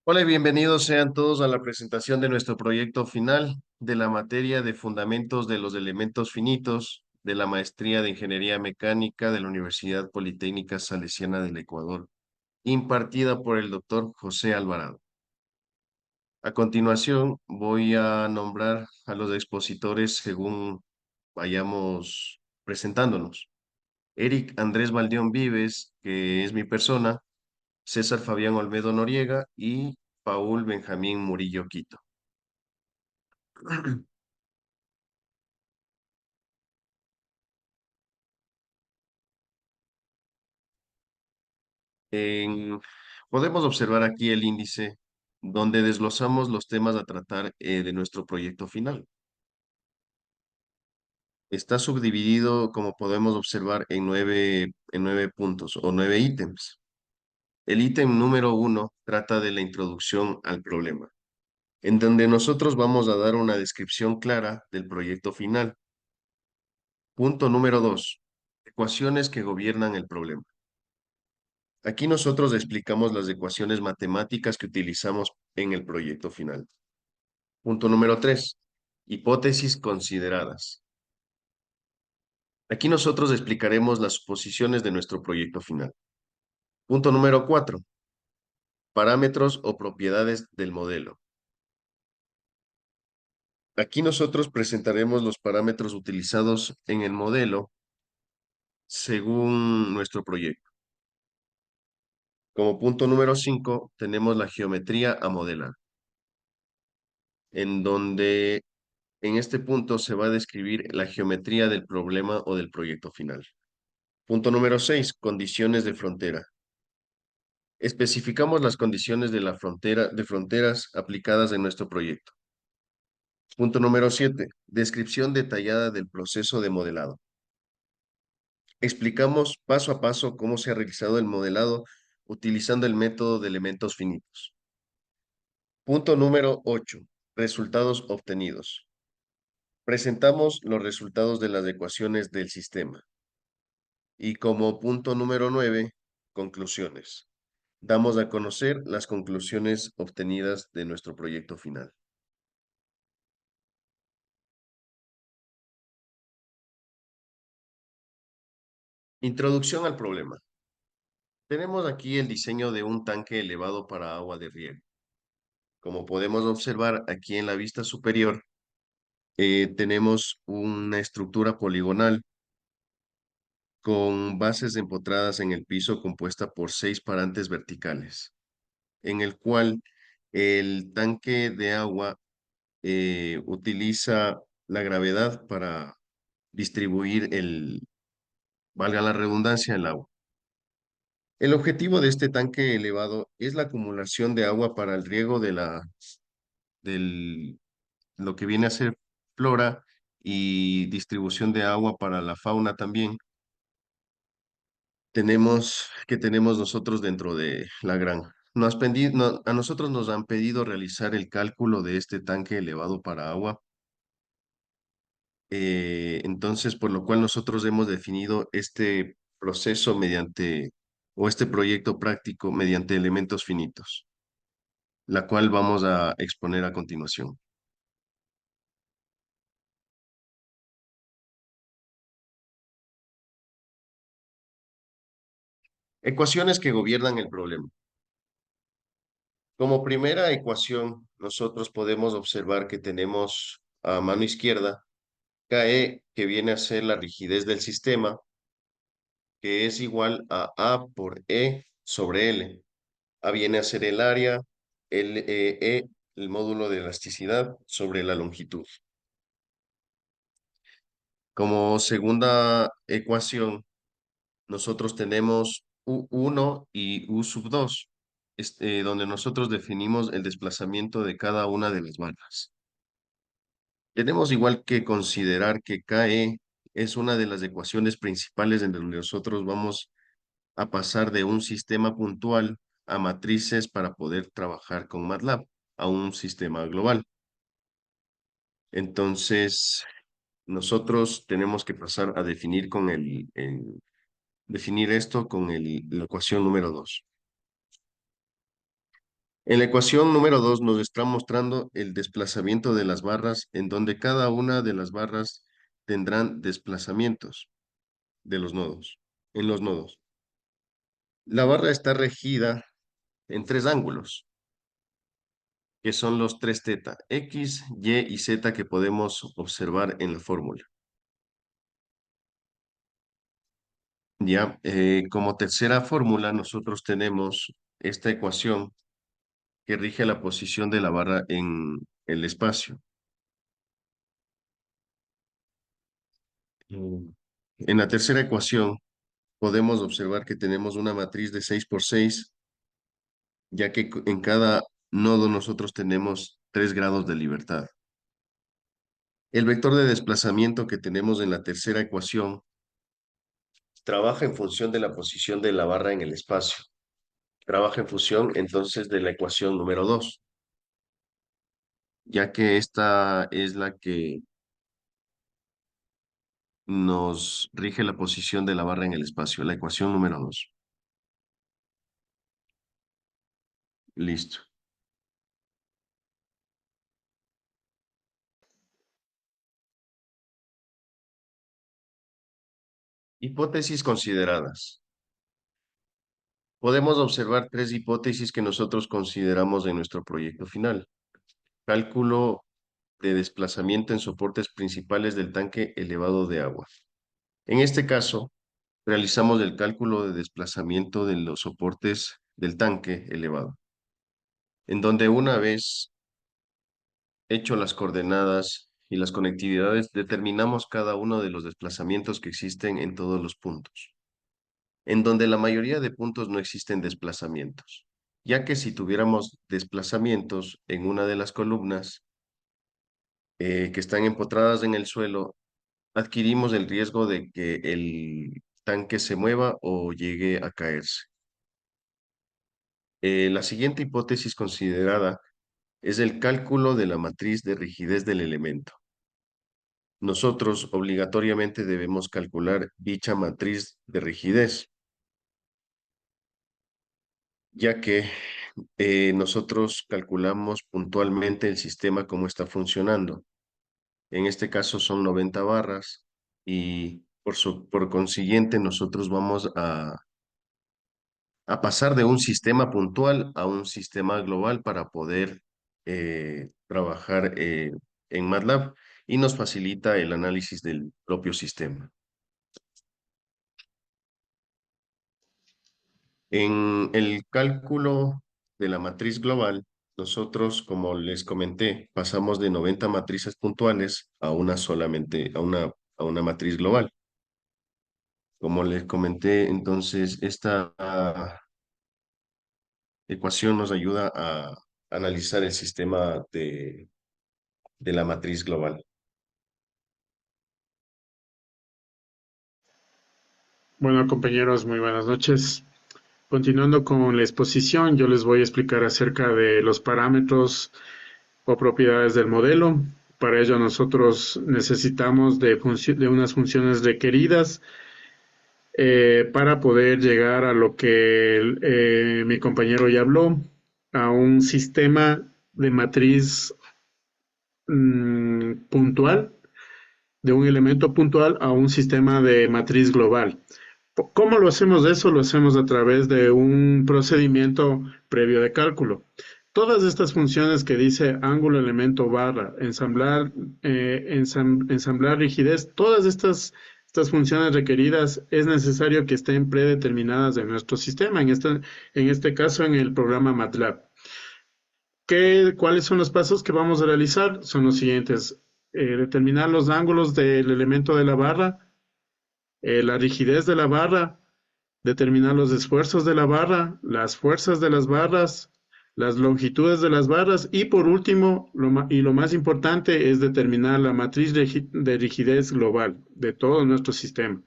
Hola y bienvenidos sean todos a la presentación de nuestro proyecto final de la materia de Fundamentos de los Elementos Finitos de la Maestría de Ingeniería Mecánica de la Universidad Politécnica Salesiana del Ecuador, impartida por el doctor José Alvarado. A continuación, voy a nombrar a los expositores según vayamos presentándonos. Eric Andrés Valdeón Vives, que es mi persona, César Fabián Olmedo Noriega y Paul Benjamín Murillo Quito. En- Podemos observar aquí el índice donde desglosamos los temas a tratar de nuestro proyecto final. Está subdividido, como podemos observar, en nueve puntos o 9 ítems. El ítem número 1 trata de la introducción al problema, en donde nosotros vamos a dar una descripción clara del proyecto final. Punto número 2, ecuaciones que gobiernan el problema. Aquí nosotros explicamos las ecuaciones matemáticas que utilizamos en el proyecto final. Punto número 3, hipótesis consideradas. Aquí nosotros explicaremos las suposiciones de nuestro proyecto final. Punto número 4, parámetros o propiedades del modelo. Aquí nosotros presentaremos los parámetros utilizados en el modelo según nuestro proyecto. Como punto número 5, tenemos la geometría a modelar, en donde en este punto se va a describir la geometría del problema o del proyecto final. Punto número 6, condiciones de frontera. Especificamos las condiciones de fronteras aplicadas en nuestro proyecto. Punto número 7, descripción detallada del proceso de modelado. Explicamos paso a paso cómo se ha realizado el modelado utilizando el método de elementos finitos. Punto número 8, resultados obtenidos. Presentamos los resultados de las ecuaciones del sistema. Y como punto número 9, conclusiones. Damos a conocer las conclusiones obtenidas de nuestro proyecto final. Introducción al problema. Tenemos aquí el diseño de un tanque elevado para agua de riego. Como podemos observar aquí en la vista superior, tenemos una estructura poligonal con bases empotradas en el piso compuesta por 6 parantes verticales, en el cual el tanque de agua utiliza la gravedad para distribuir valga la redundancia, el agua. El objetivo de este tanque elevado es la acumulación de agua para el riego del, lo que viene a ser flora y distribución de agua para la fauna también. Tenemos nosotros dentro de la granja. A nosotros nos han pedido realizar el cálculo de este tanque elevado para agua. Entonces, por lo cual nosotros hemos definido este proceso o este proyecto práctico mediante elementos finitos, la cual vamos a exponer a continuación. Ecuaciones que gobiernan el problema. Como primera ecuación, nosotros podemos observar que tenemos a mano izquierda KE, que viene a ser la rigidez del sistema, que es igual a por E sobre L. A viene a ser el área, el módulo de elasticidad sobre la longitud. Como segunda ecuación, nosotros tenemos U1 y U sub 2, donde nosotros definimos el desplazamiento de cada una de las barras. Tenemos igual que considerar que KE es una de las ecuaciones principales en donde nosotros vamos a pasar de un sistema puntual a matrices para poder trabajar con MATLAB, a un sistema global. Entonces, nosotros tenemos que pasar a definir definir esto con la ecuación número 2. En la ecuación número 2 nos está mostrando el desplazamiento de las barras, en donde cada una de las barras tendrán desplazamientos de los nodos, en los nodos. La barra está regida en tres ángulos, que son los tres teta, X, Y y Z que podemos observar en la fórmula. Ya, como tercera fórmula, nosotros tenemos esta ecuación que rige la posición de la barra en el espacio. Mm. En la tercera ecuación podemos observar que tenemos una matriz de 6 por 6, ya que en cada nodo nosotros tenemos 3 grados de libertad. El vector de desplazamiento que tenemos en la tercera ecuación trabaja en función de la posición de la barra en el espacio. Trabaja en función entonces de la ecuación número 2, ya que esta es la que nos rige la posición de la barra en el espacio, la ecuación número 2. Listo. Hipótesis consideradas. Podemos observar tres hipótesis que nosotros consideramos en nuestro proyecto final. Cálculo de desplazamiento en soportes principales del tanque elevado de agua. En este caso, realizamos el cálculo de desplazamiento de los soportes del tanque elevado, en donde una vez hecho las coordenadas y las conectividades, determinamos cada uno de los desplazamientos que existen en todos los puntos, en donde la mayoría de puntos no existen desplazamientos, ya que si tuviéramos desplazamientos en una de las columnas que están empotradas en el suelo, adquirimos el riesgo de que el tanque se mueva o llegue a caerse. La siguiente hipótesis considerada es el cálculo de la matriz de rigidez del elemento. Nosotros obligatoriamente debemos calcular dicha matriz de rigidez, ya que nosotros calculamos puntualmente el sistema cómo está funcionando. En este caso son 90 barras y por consiguiente nosotros vamos a pasar de un sistema puntual a un sistema global para poder trabajar en MATLAB y nos facilita el análisis del propio sistema. En el cálculo de la matriz global, nosotros, como les comenté, pasamos de 90 matrices puntuales a una solamente, a una matriz global. Como les comenté, entonces esta ecuación nos ayuda a analizar el sistema de la matriz global. Bueno, compañeros, muy buenas noches. Continuando con la exposición, yo les voy a explicar acerca de los parámetros o propiedades del modelo. Para ello nosotros necesitamos de unas funciones requeridas para poder llegar a lo que mi compañero ya habló, a un sistema de matriz puntual, de un elemento puntual a un sistema de matriz global. ¿Cómo lo hacemos eso? Lo hacemos a través de un procedimiento previo de cálculo. Todas estas funciones que dice ángulo, elemento, barra, ensamblar rigidez, todas estas funciones requeridas es necesario que estén predeterminadas en nuestro sistema, en este caso en el programa MATLAB. ¿Cuáles son los pasos que vamos a realizar? Son los siguientes. Determinar los ángulos del elemento de la barra, la rigidez de la barra, determinar los esfuerzos de la barra, las fuerzas de las barras, las longitudes de las barras y por último, lo más importante es determinar la matriz de rigidez global de todo nuestro sistema.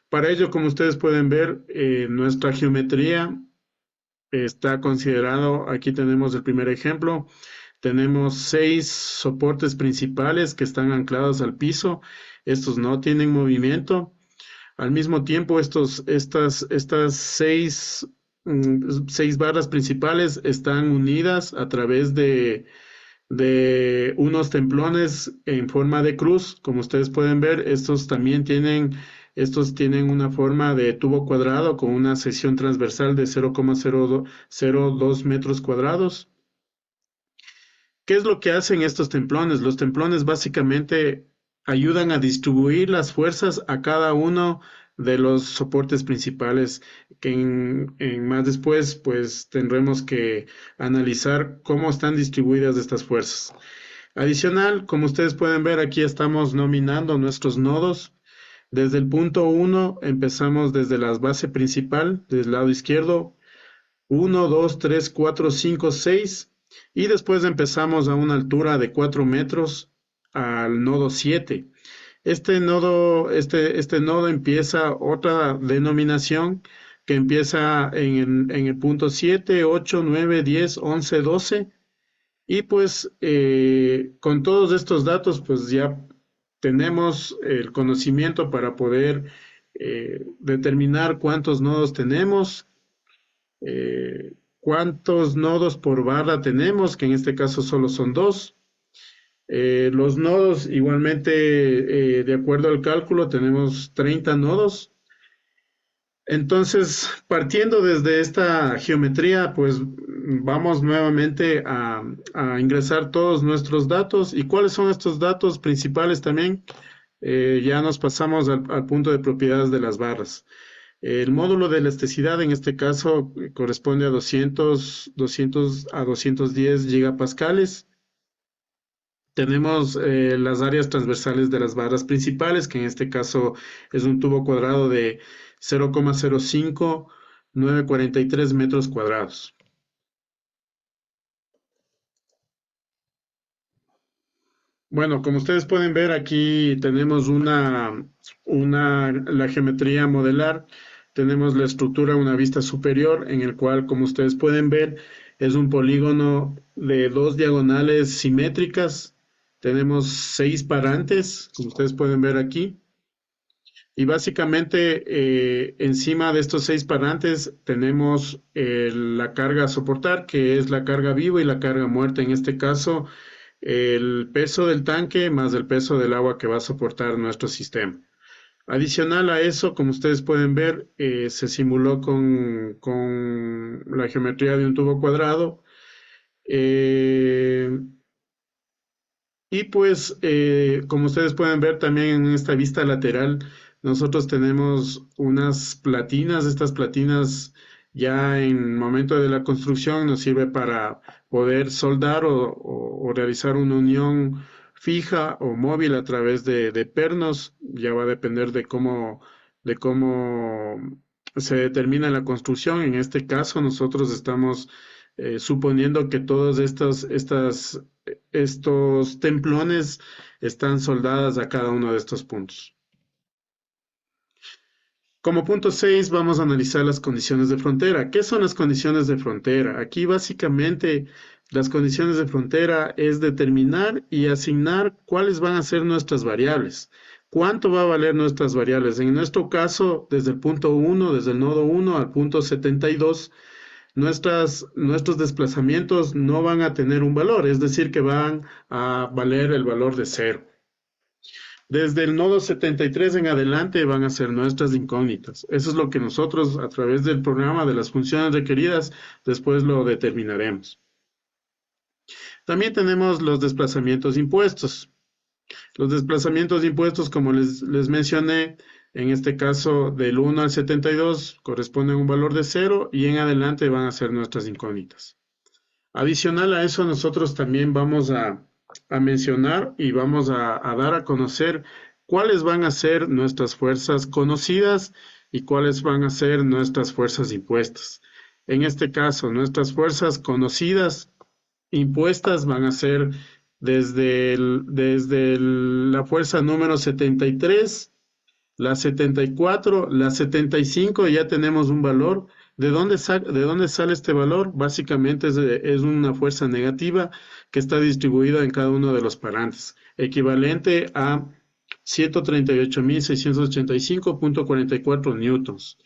Para ello, como ustedes pueden ver, nuestra geometría está considerado, aquí tenemos el primer ejemplo, tenemos 6 soportes principales que están anclados al piso, estos no tienen movimiento. Al mismo tiempo, estas 6 seis barras principales están unidas a través de unos templones en forma de cruz. Como ustedes pueden ver, estos tienen una forma de tubo cuadrado con una sección transversal de 0,02 metros cuadrados. ¿Qué es lo que hacen estos templones? Los templones básicamente ayudan a distribuir las fuerzas a cada uno de los soportes principales, que en más después pues tendremos que analizar cómo están distribuidas estas fuerzas. Adicional, como ustedes pueden ver, aquí estamos nominando nuestros nodos. Desde el punto 1 empezamos desde la base principal, del lado izquierdo, 1, 2, 3, 4, 5, 6, y después empezamos a una altura de 4 metros al nodo 7. Este nodo empieza otra denominación que empieza en el punto 7, 8, 9, 10, 11, 12. Y pues con todos estos datos pues ya tenemos el conocimiento para poder determinar cuántos nodos tenemos, cuántos nodos por barra tenemos, que en este caso solo son dos. Los nodos igualmente, de acuerdo al cálculo, tenemos 30 nodos. Entonces, partiendo desde esta geometría, pues vamos nuevamente a ingresar todos nuestros datos. ¿Y cuáles son estos datos principales también? Ya nos pasamos al punto de propiedades de las barras. El módulo de elasticidad en este caso corresponde a 200 a 210 gigapascales. Tenemos las áreas transversales de las barras principales, que en este caso es un tubo cuadrado de 0,05943 metros cuadrados. Bueno, como ustedes pueden ver, aquí tenemos la geometría modelar. Tenemos la estructura a una vista superior, en el cual, como ustedes pueden ver, es un polígono de dos diagonales simétricas. Tenemos 6 parantes, como ustedes pueden ver aquí. Y básicamente, encima de estos 6 parantes tenemos la carga a soportar, que es la carga viva y la carga muerta. En este caso, el peso del tanque más el peso del agua que va a soportar nuestro sistema. Adicional a eso, como ustedes pueden ver, se simuló con la geometría de un tubo cuadrado. Eh, y pues, como ustedes pueden ver también en esta vista lateral, nosotros tenemos unas platinas. Estas platinas ya en momento de la construcción nos sirve para poder soldar o realizar una unión fija o móvil a través de pernos. Ya va a depender de cómo se determina la construcción. En este caso, nosotros estamos suponiendo que todos estos templones están soldadas a cada uno de estos puntos. Como punto 6 vamos a analizar las condiciones de frontera. ¿Qué son las condiciones de frontera? Aquí básicamente las condiciones de frontera es determinar y asignar cuáles van a ser nuestras variables. ¿Cuánto va a valer nuestras variables? En nuestro caso, desde el punto 1, desde el nodo 1 al punto 72, nuestros desplazamientos no van a tener un valor, es decir, que van a valer el valor de cero. Desde el nodo 73 en adelante van a ser nuestras incógnitas. Eso es lo que nosotros, a través del programa de las funciones requeridas, después lo determinaremos. También tenemos los desplazamientos impuestos. Los desplazamientos impuestos, como les mencioné, en este caso del 1 al 72 corresponden a un valor de 0 y en adelante van a ser nuestras incógnitas. Adicional a eso, nosotros también vamos a mencionar y vamos a dar a conocer cuáles van a ser nuestras fuerzas conocidas y cuáles van a ser nuestras fuerzas impuestas. En este caso, nuestras fuerzas conocidas impuestas van a ser desde la fuerza número 73, la 74, la 75, ya tenemos un valor. ¿De dónde sale este valor? Básicamente es una fuerza negativa que está distribuida en cada uno de los parantes, equivalente a 138.685.44 newtons.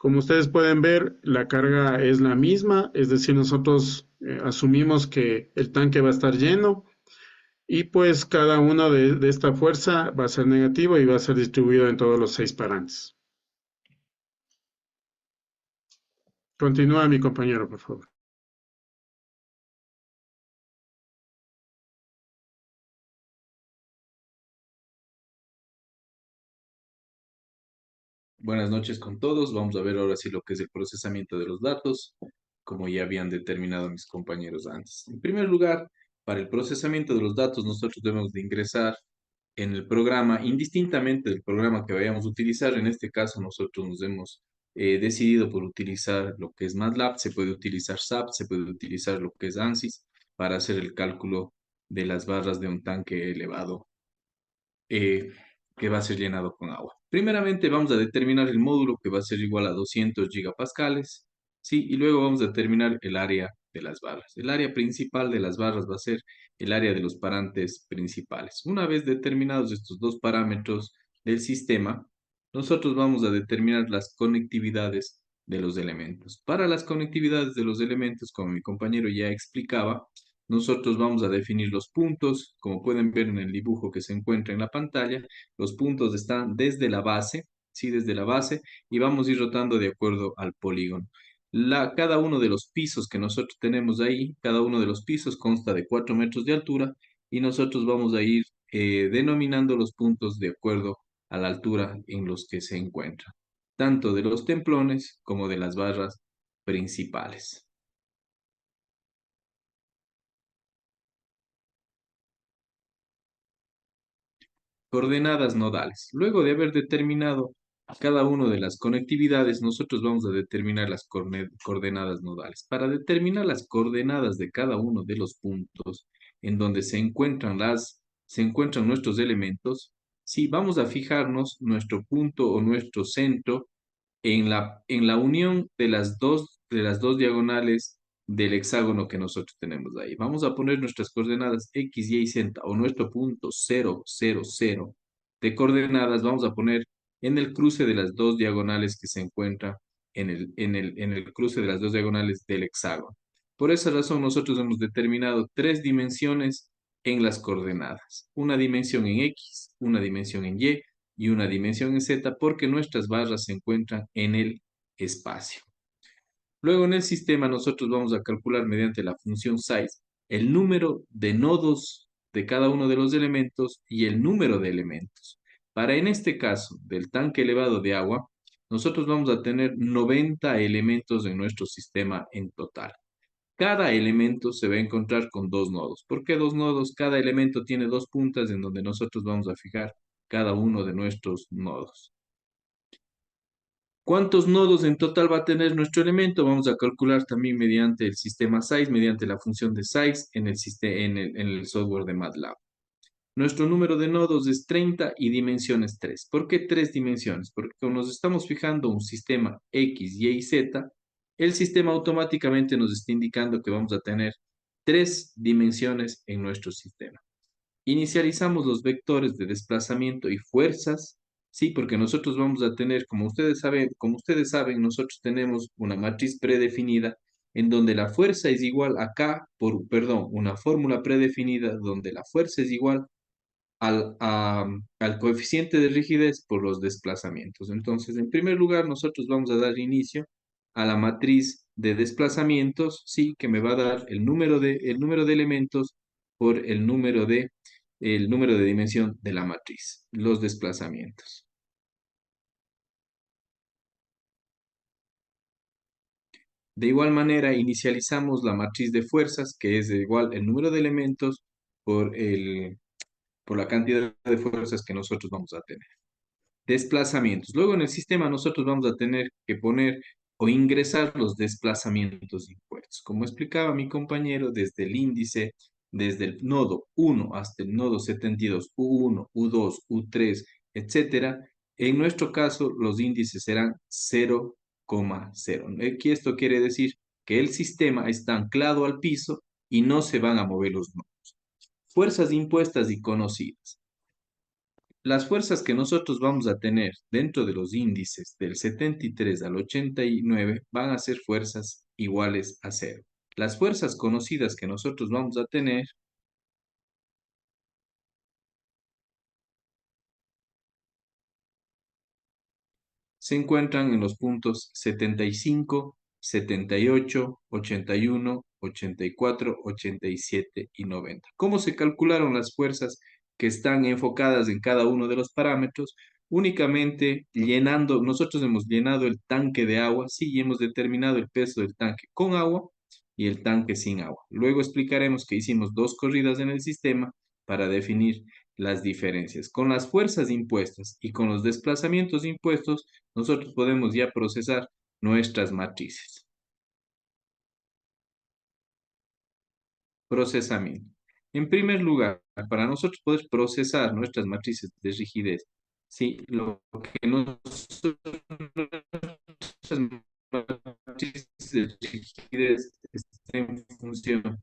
Como ustedes pueden ver, la carga es la misma, es decir, nosotros asumimos que el tanque va a estar lleno y pues cada uno de esta fuerza va a ser negativo y va a ser distribuido en todos los 6 parantes. Continúa mi compañero, por favor. Buenas noches con todos. Vamos a ver ahora sí lo que es el procesamiento de los datos, como ya habían determinado mis compañeros antes. En primer lugar, para el procesamiento de los datos, nosotros debemos de ingresar en el programa, indistintamente del programa que vayamos a utilizar. En este caso, nosotros nos hemos decidido por utilizar lo que es MATLAB, se puede utilizar SAP, se puede utilizar lo que es ANSYS para hacer el cálculo de las barras de un tanque elevado eh, que va a ser llenado con agua. Primeramente vamos a determinar el módulo que va a ser igual a 200 gigapascales, ¿sí? Y luego vamos a determinar el área de las barras. El área principal de las barras va a ser el área de los parantes principales. Una vez determinados estos dos parámetros del sistema, nosotros vamos a determinar las conectividades de los elementos. Para las conectividades de los elementos, como mi compañero ya explicaba, nosotros vamos a definir los puntos, como pueden ver en el dibujo que se encuentra en la pantalla. Los puntos están desde la base, sí, desde la base, y vamos a ir rotando de acuerdo al polígono. Cada uno de los pisos que nosotros tenemos ahí, cada uno de los pisos consta de 4 metros de altura y nosotros vamos a ir denominando los puntos de acuerdo a la altura en los que se encuentran, tanto de los templones como de las barras principales. Coordenadas nodales. Luego de haber determinado cada una de las conectividades, nosotros vamos a determinar las coordenadas nodales. Para determinar las coordenadas de cada uno de los puntos en donde se encuentran nuestros elementos, sí, vamos a fijarnos nuestro punto o nuestro centro en la unión de las dos diagonales del hexágono que nosotros tenemos ahí. Vamos a poner nuestras coordenadas X, Y y Z o nuestro punto 0, 0, 0 de coordenadas. Vamos a poner en el cruce de las dos diagonales que se encuentra en el cruce de las dos diagonales del hexágono. Por esa razón, nosotros hemos determinado tres dimensiones en las coordenadas. Una dimensión en X, una dimensión en y una dimensión en Z porque nuestras barras se encuentran en el espacio. Luego en el sistema nosotros vamos a calcular mediante la función size el número de nodos de cada uno de los elementos y el número de elementos. Para en este caso del tanque elevado de agua, nosotros vamos a tener 90 elementos en nuestro sistema en total. Cada elemento se va a encontrar con dos nodos. ¿Por qué dos nodos? Cada elemento tiene dos puntas en donde nosotros vamos a fijar cada uno de nuestros nodos. ¿Cuántos nodos en total va a tener nuestro elemento? Vamos a calcular también mediante el sistema size, mediante la función de size en el software de MATLAB. Nuestro número de nodos es 30 y dimensiones 3. ¿Por qué 3 dimensiones? Porque cuando nos estamos fijando un sistema X, Y y Z, el sistema automáticamente nos está indicando que vamos a tener 3 dimensiones en nuestro sistema. Inicializamos los vectores de desplazamiento y fuerzas, sí, porque nosotros vamos a tener, como ustedes saben, nosotros tenemos una matriz predefinida en donde la fuerza es igual a K perdón, una fórmula predefinida donde la fuerza es igual al coeficiente de rigidez por los desplazamientos. Entonces, en primer lugar, nosotros vamos a dar inicio a la matriz de desplazamientos, sí, que me va a dar el número de elementos por el número de dimensión de la matriz, los desplazamientos. De igual manera, inicializamos la matriz de fuerzas, que es igual el número de elementos por por la cantidad de fuerzas que nosotros vamos a tener. Desplazamientos. Luego en el sistema nosotros vamos a tener que poner o ingresar los desplazamientos impuestos. Como explicaba mi compañero, desde el índice, desde el nodo 1 hasta el nodo 72, U1, U2, U3, etcétera. En nuestro caso, los índices serán 0,0. Aquí esto quiere decir que el sistema está anclado al piso y no se van a mover los nodos. Fuerzas impuestas y conocidas. Las fuerzas que nosotros vamos a tener dentro de los índices del 73 al 89 van a ser fuerzas iguales a cero. Las fuerzas conocidas que nosotros vamos a tener se encuentran en los puntos 75, 78, 81, 84, 87 y 90. ¿Cómo se calcularon las fuerzas que están enfocadas en cada uno de los parámetros? Únicamente llenando, nosotros hemos llenado el tanque de agua, sí, y hemos determinado el peso del tanque con agua y el tanque sin agua. Luego explicaremos que hicimos dos corridas en el sistema para definir las diferencias. Con las fuerzas impuestas y con los desplazamientos impuestos, nosotros podemos ya procesar nuestras matrices. Procesamiento. En primer lugar, para nosotros poder procesar nuestras matrices de rigidez, ¿sí? Lo que nosotros matrices de rigidez está en función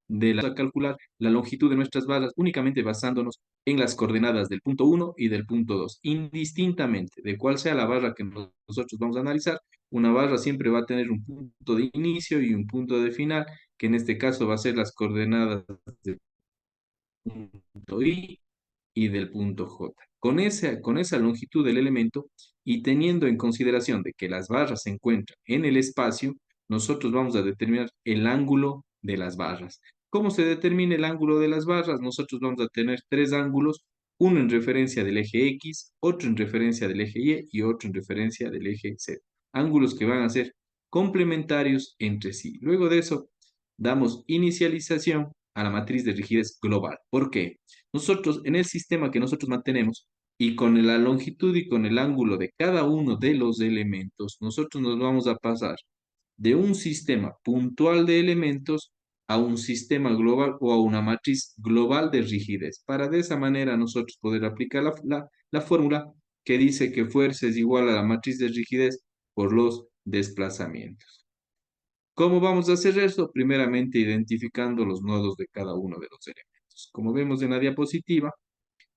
de a calcular la longitud de nuestras barras únicamente basándonos en las coordenadas del punto 1 y del punto 2, indistintamente de cuál sea la barra que nosotros vamos a analizar. Una barra siempre va a tener un punto de inicio y un punto de final, que en este caso va a ser las coordenadas del punto I y del punto J. Con esa longitud del elemento y teniendo en consideración de que las barras se encuentran en el espacio, nosotros vamos a determinar el ángulo de las barras. ¿Cómo se determina el ángulo de las barras? Nosotros vamos a tener tres ángulos, uno en referencia del eje X, otro en referencia del eje Y y otro en referencia del eje Z. Ángulos que van a ser complementarios entre sí. Luego de eso, damos inicialización a la matriz de rigidez global. ¿Por qué? Nosotros, en el sistema que nosotros mantenemos y con la longitud y con el ángulo de cada uno de los elementos, nosotros nos vamos a pasar de un sistema puntual de elementos a un sistema global o a una matriz global de rigidez, para de esa manera nosotros poder aplicar la fórmula que dice que fuerza es igual a la matriz de rigidez por los desplazamientos. ¿Cómo vamos a hacer eso? Primeramente identificando los nodos de cada uno de los elementos. Como vemos en la diapositiva,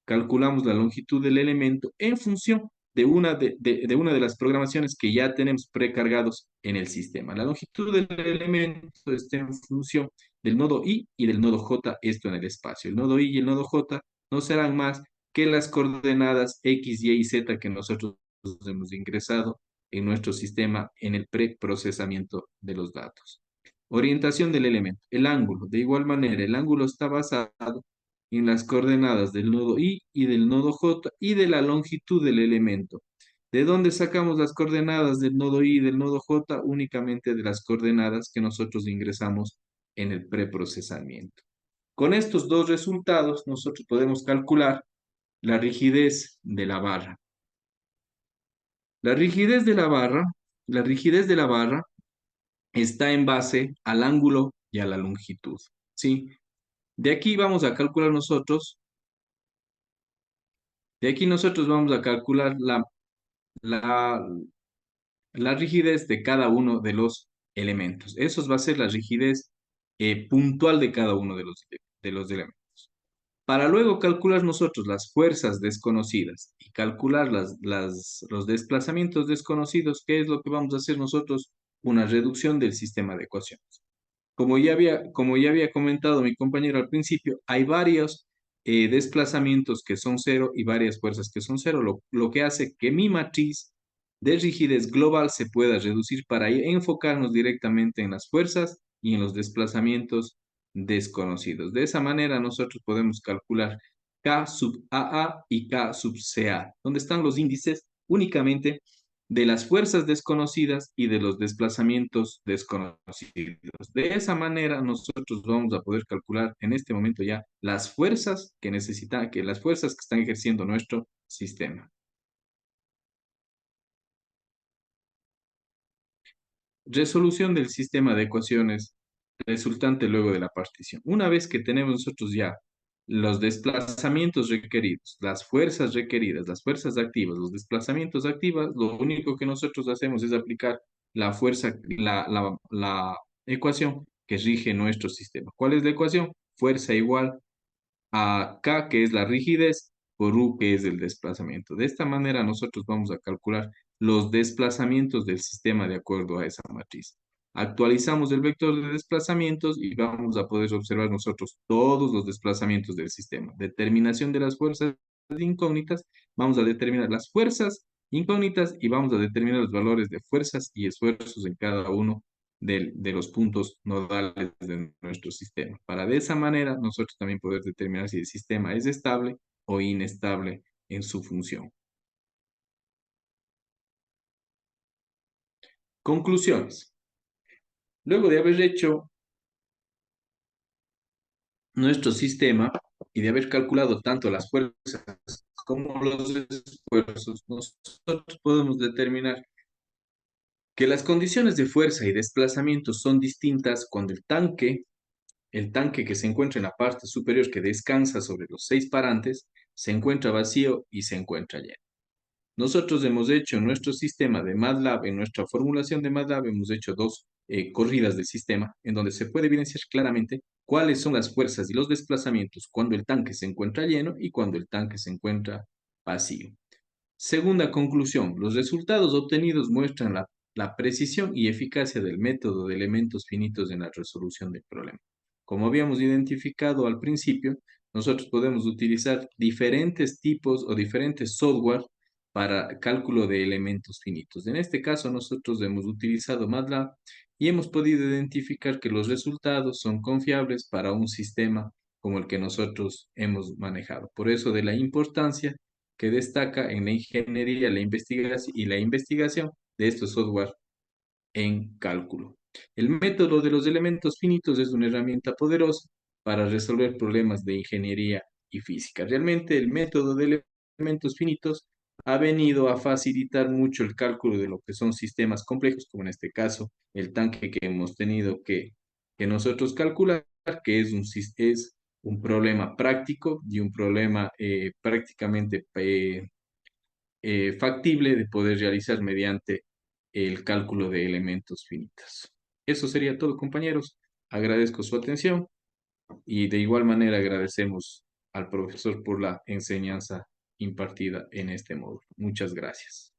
calculamos la longitud del elemento en función de una de las programaciones que ya tenemos precargados en el sistema. La longitud del elemento está en función del nodo I y del nodo J, esto en el espacio. El nodo I y el nodo J no serán más que las coordenadas X, Y y Z que nosotros hemos ingresado en nuestro sistema en el preprocesamiento de los datos. Orientación del elemento. El ángulo. De igual manera, el ángulo está basado en las coordenadas del nodo I y del nodo J y de la longitud del elemento. ¿De dónde sacamos las coordenadas del nodo I y del nodo J? Únicamente de las coordenadas que nosotros ingresamos en el preprocesamiento. Con estos dos resultados, nosotros podemos calcular la rigidez de la barra. La rigidez de la barra, la rigidez de la barra está en base al ángulo y a la longitud, ¿sí? De aquí vamos a calcular nosotros, de aquí nosotros vamos a calcular la, la rigidez de cada uno de los elementos. Eso va a ser la rigidez puntual de cada uno de los elementos. Para luego calcular nosotros las fuerzas desconocidas y calcular los desplazamientos desconocidos, ¿qué es lo que vamos a hacer nosotros? Una reducción del sistema de ecuaciones. Como ya había comentado mi compañero al principio, hay varios desplazamientos que son cero y varias fuerzas que son cero, lo que hace que mi matriz de rigidez global se pueda reducir para enfocarnos directamente en las fuerzas y en los desplazamientos desconocidos. De esa manera nosotros podemos calcular K sub AA y K sub CA, donde están los índices únicamente de las fuerzas desconocidas y de los desplazamientos desconocidos. De esa manera nosotros vamos a poder calcular en este momento ya las fuerzas las fuerzas que están ejerciendo nuestro sistema. Resolución del sistema de ecuaciones resultante luego de la partición. Una vez que tenemos nosotros ya los desplazamientos requeridos, las fuerzas requeridas, las fuerzas activas, los desplazamientos activos, lo único que nosotros hacemos es aplicar la ecuación que rige nuestro sistema. ¿Cuál es la ecuación? Fuerza igual a K, que es la rigidez, por U, que es el desplazamiento. De esta manera nosotros vamos a calcular los desplazamientos del sistema de acuerdo a esa matriz. Actualizamos el vector de desplazamientos y vamos a poder observar nosotros todos los desplazamientos del sistema. Determinación de las fuerzas incógnitas, vamos a determinar las fuerzas incógnitas y vamos a determinar los valores de fuerzas y esfuerzos en cada uno de los puntos nodales de nuestro sistema. Para de esa manera nosotros también poder determinar si el sistema es estable o inestable en su función. Conclusiones. Luego de haber hecho nuestro sistema y de haber calculado tanto las fuerzas como los esfuerzos, nosotros podemos determinar que las condiciones de fuerza y desplazamiento son distintas cuando el tanque que se encuentra en la parte superior que descansa sobre los 6 parantes, se encuentra vacío y se encuentra lleno. Nosotros hemos hecho nuestro sistema de MATLAB, en nuestra formulación de MATLAB hemos hecho dos corridas del sistema, en donde se puede evidenciar claramente cuáles son las fuerzas y los desplazamientos cuando el tanque se encuentra lleno y cuando el tanque se encuentra vacío. Segunda conclusión, los resultados obtenidos muestran la precisión y eficacia del método de elementos finitos en la resolución del problema. Como habíamos identificado al principio, nosotros podemos utilizar diferentes tipos o diferentes software para cálculo de elementos finitos. En este caso, nosotros hemos utilizado MATLAB y hemos podido identificar que los resultados son confiables para un sistema como el que nosotros hemos manejado. Por eso de la importancia que destaca en la ingeniería la investigación de estos software en cálculo. El método de los elementos finitos es una herramienta poderosa para resolver problemas de ingeniería y física. Realmente el método de elementos finitos ha venido a facilitar mucho el cálculo de lo que son sistemas complejos, como en este caso el tanque que hemos tenido que nosotros calcular, que es un problema práctico y un problema prácticamente factible de poder realizar mediante el cálculo de elementos finitos. Eso sería todo, compañeros. Agradezco su atención y de igual manera agradecemos al profesor por la enseñanza impartida en este módulo. Muchas gracias.